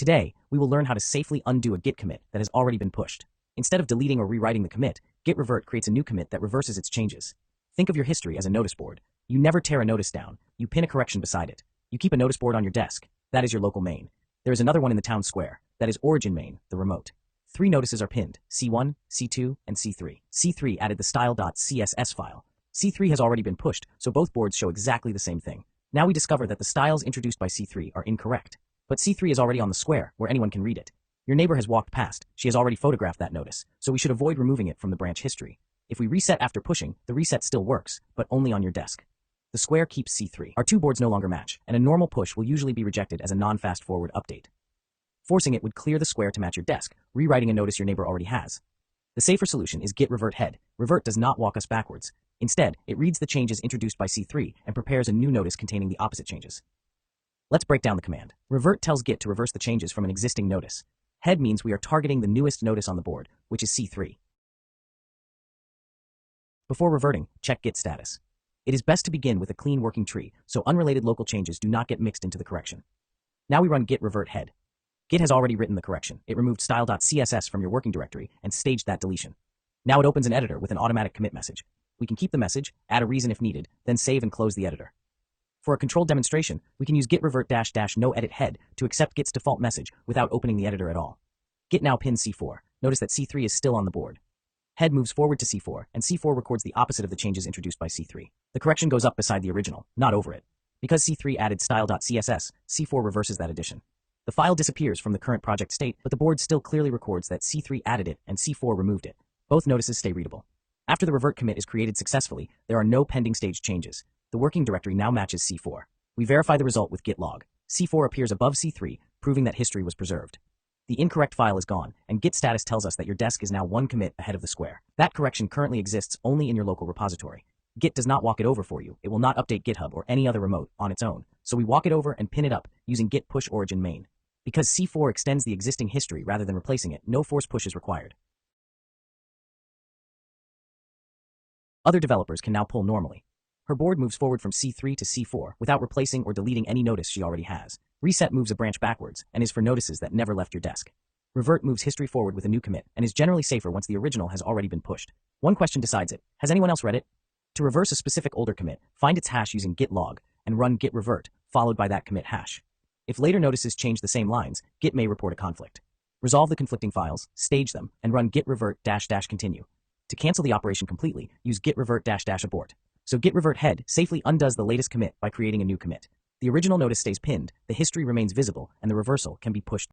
Today, we will learn how to safely undo a Git commit that has already been pushed. Instead of deleting or rewriting the commit, Git revert creates a new commit that reverses its changes. Think of your history as a notice board. You never tear a notice down, you pin a correction beside it. You keep a notice board on your desk. That is your local main. There is another one in the town square. That is origin main, the remote. 3 notices are pinned, C1, C2, and C3. C3 added the style.css file. C3 has already been pushed, so both boards show exactly the same thing. Now we discover that the styles introduced by C3 are incorrect. But C3 is already on the square, where anyone can read it. Your neighbor has walked past, she has already photographed that notice, so we should avoid removing it from the branch history. If we reset after pushing, the reset still works, but only on your desk. The square keeps C3. Our 2 boards no longer match, and a normal push will usually be rejected as a non-fast forward update. Forcing it would clear the square to match your desk, rewriting a notice your neighbor already has. The safer solution is git revert head. Revert does not walk us backwards. Instead, it reads the changes introduced by C3 and prepares a new notice containing the opposite changes. Let's break down the command. Revert tells Git to reverse the changes from an existing notice. Head means we are targeting the newest notice on the board, which is C3. Before reverting, check Git status. It is best to begin with a clean working tree, so unrelated local changes do not get mixed into the correction. Now we run git revert head. Git has already written the correction. It removed style.css from your working directory and staged that deletion. Now it opens an editor with an automatic commit message. We can keep the message, add a reason if needed, then save and close the editor. For a controlled demonstration, we can use git revert --no edit head to accept Git's default message without opening the editor at all. Git now pins C4. Notice that C3 is still on the board. Head moves forward to C4, and C4 records the opposite of the changes introduced by C3. The correction goes up beside the original, not over it. Because C3 added style.css, C4 reverses that addition. The file disappears from the current project state, but the board still clearly records that C3 added it and C4 removed it. Both notices stay readable. After the revert commit is created successfully, there are no pending stage changes. The working directory now matches C4. We verify the result with git log. C4 appears above C3, proving that history was preserved. The incorrect file is gone, and Git status tells us that your desk is now 1 commit ahead of the square. That correction currently exists only in your local repository. Git does not walk it over for you. It will not update GitHub or any other remote on its own, so we walk it over and pin it up using git push origin main. Because C4 extends the existing history rather than replacing it, no force push is required. Other developers can now pull normally. Her board moves forward from C3 to C4 without replacing or deleting any notice she already has. Reset moves a branch backwards and is for notices that never left your desk. Revert moves history forward with a new commit and is generally safer once the original has already been pushed. One question decides it. Has anyone else read it? To reverse a specific older commit, find its hash using git log and run git revert, followed by that commit hash. If later notices change the same lines, Git may report a conflict. Resolve the conflicting files, stage them, and run git revert -- continue. To cancel the operation completely, use git revert -- abort. So git revert head safely undoes the latest commit by creating a new commit. The original notice stays pinned, the history remains visible, and the reversal can be pushed.